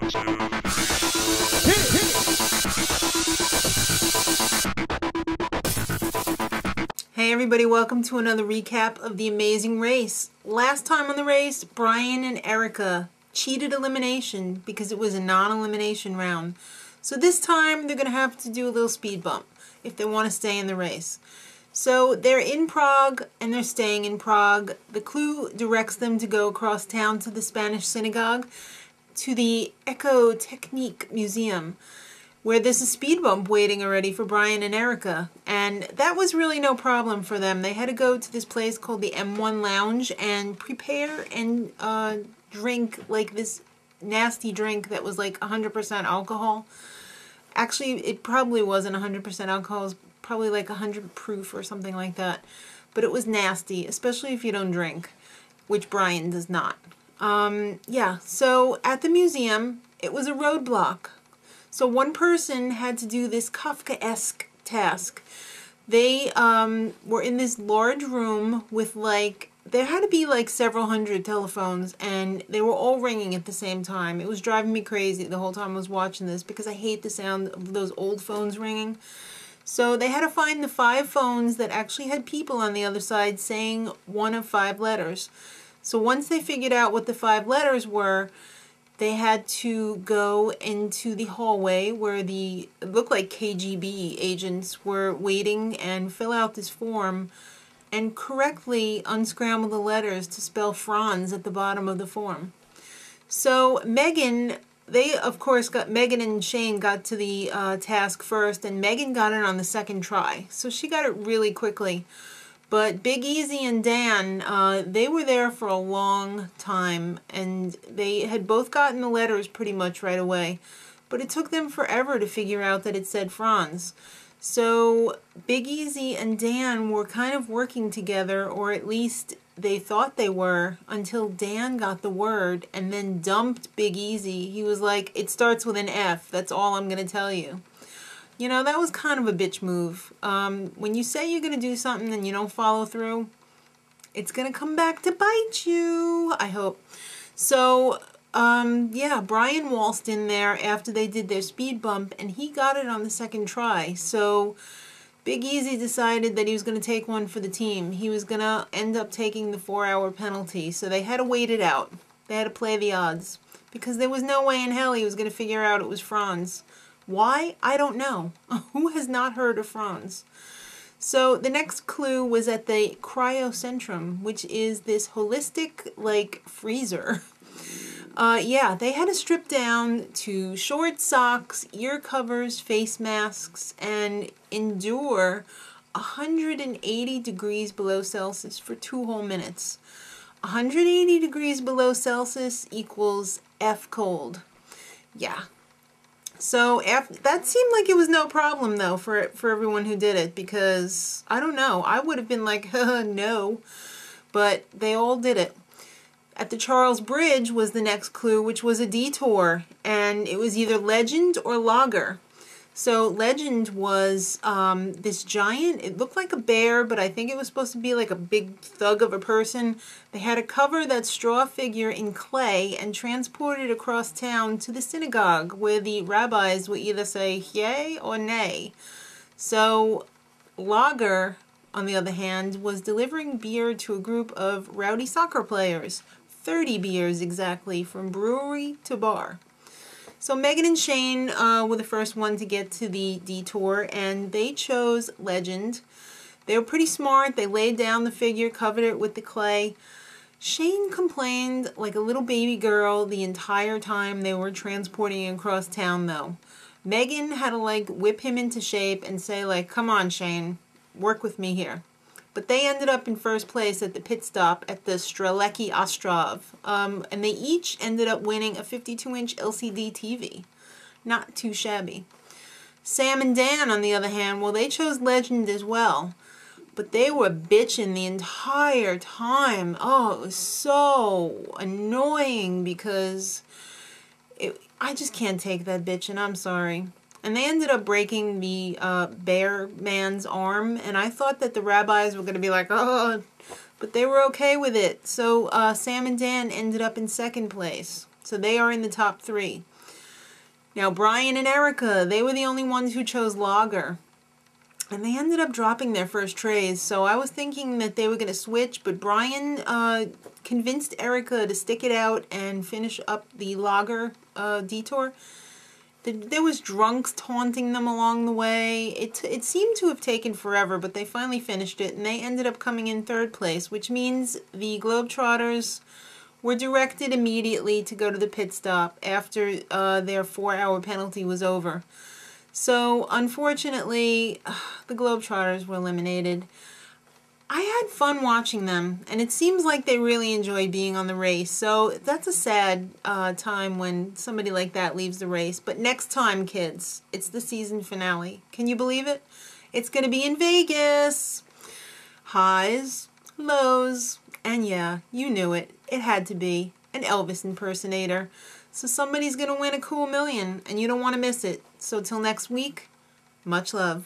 Hey everybody, welcome to another recap of the amazing race. Last time on the race, Brian and Ericka cheated elimination because it was a non-elimination round. So this time they're going to have to do a little speed bump if they want to stay in the race. So they're in Prague and they're staying in Prague. The clue directs them to go across town to the Spanish Synagogue to the Ekotechnicke Museum, where there's a speed bump waiting already for Brian and Ericka. And that was really no problem for them. They had to go to this place called the M1 Lounge and prepare and drink like this nasty drink that was like 100% alcohol. Actually, it probably wasn't 100% alcohol. It was probably like 100 proof or something like that. But it was nasty, especially if you don't drink, which Brian does not. Yeah, so at the museum, it was a roadblock. So one person had to do this Kafla-Esque task. They were in this large room with like, there had to be like several hundred telephones and they were all ringing at the same time. It was driving me crazy the whole time I was watching this because I hate the sound of those old phones ringing. So they had to find the 5 phones that actually had people on the other side saying one of 5 letters. So once they figured out what the 5 letters were, they had to go into the hallway where it looked like KGB agents were waiting and fill out this form and correctly unscramble the letters to spell Franz at the bottom of the form. So Megan, Megan and Shane got to the task first, and Megan got it on the second try. So she got it really quickly. But Big Easy and Dan, they were there for a long time, and they had both gotten the letters pretty much right away. But it took them forever to figure out that it said Franz. So Big Easy and Dan were kind of working together, or at least they thought they were, until Dan got the word and then dumped Big Easy. He was like, it starts with an F, that's all I'm going to tell you. You know, that was kind of a bitch move. When you say you're going to do something and you don't follow through, it's going to come back to bite you, I hope. So, yeah, Brian waltzed in there after they did their speed bump, and he got it on the second try. So Big Easy decided that he was going to take one for the team. He was going to end up taking the 4-hour penalty. So they had to wait it out. They had to play the odds. Because there was no way in hell he was going to figure out it was Franz. Why? I don't know. Who has not heard of Franz? So the next clue was at the Cryocentrum, which is this holistic, like, freezer. Yeah, they had to strip down to short socks, ear covers, face masks, and endure 180 degrees below Celsius for 2 whole minutes. 180 degrees below Celsius equals F cold. Yeah. So that seemed like it was no problem, though, for everyone who did it, because, I don't know, I would have been like, no, but they all did it. At the Charles Bridge was the next clue, which was a detour, and it was either Legend or Lager. So Legend was this giant, it looked like a bear, but I think it was supposed to be like a big thug of a person. They had to cover that straw figure in clay and transport it across town to the synagogue, where the rabbis would either say yay or nay. So Lager, on the other hand, was delivering beer to a group of rowdy soccer players. 30 beers exactly, from brewery to bar. So Megan and Shane were the first one to get to the detour, and they chose Legend. They were pretty smart. They laid down the figure, covered it with the clay. Shane complained like a little baby girl the entire time they were transporting across town, though. Megan had to like whip him into shape and say like, come on, Shane, work with me here. But they ended up in first place at the pit stop at the Strzelecki Ostrov. And they each ended up winning a 52-inch LCD TV. Not too shabby. Sam and Dan, on the other hand, well, they chose Legend as well. But they were bitching the entire time. Oh, it was so annoying because I just can't take that bitching. I'm sorry. And they ended up breaking the bear man's arm, and I thought that the rabbis were going to be like, oh, but they were okay with it. So Sam and Dan ended up in second place. So they are in the top 3. Now, Brian and Ericka, they were the only ones who chose lager. And they ended up dropping their first trays, so I was thinking that they were going to switch, but Brian convinced Ericka to stick it out and finish up the lager detour. There was drunks taunting them along the way. It seemed to have taken forever, but they finally finished it, and they ended up coming in third place, which means the Globetrotters were directed immediately to go to the pit stop after their 4-hour penalty was over. So, unfortunately, the Globetrotters were eliminated. I had fun watching them, and it seems like they really enjoy being on the race. So, that's a sad time when somebody like that leaves the race. But next time, kids, it's the season finale. Can you believe it? It's going to be in Vegas. Highs, lows, and yeah, you knew it. It had to be an Elvis impersonator. So somebody's going to win a cool $1 million, and you don't want to miss it. So till next week, much love.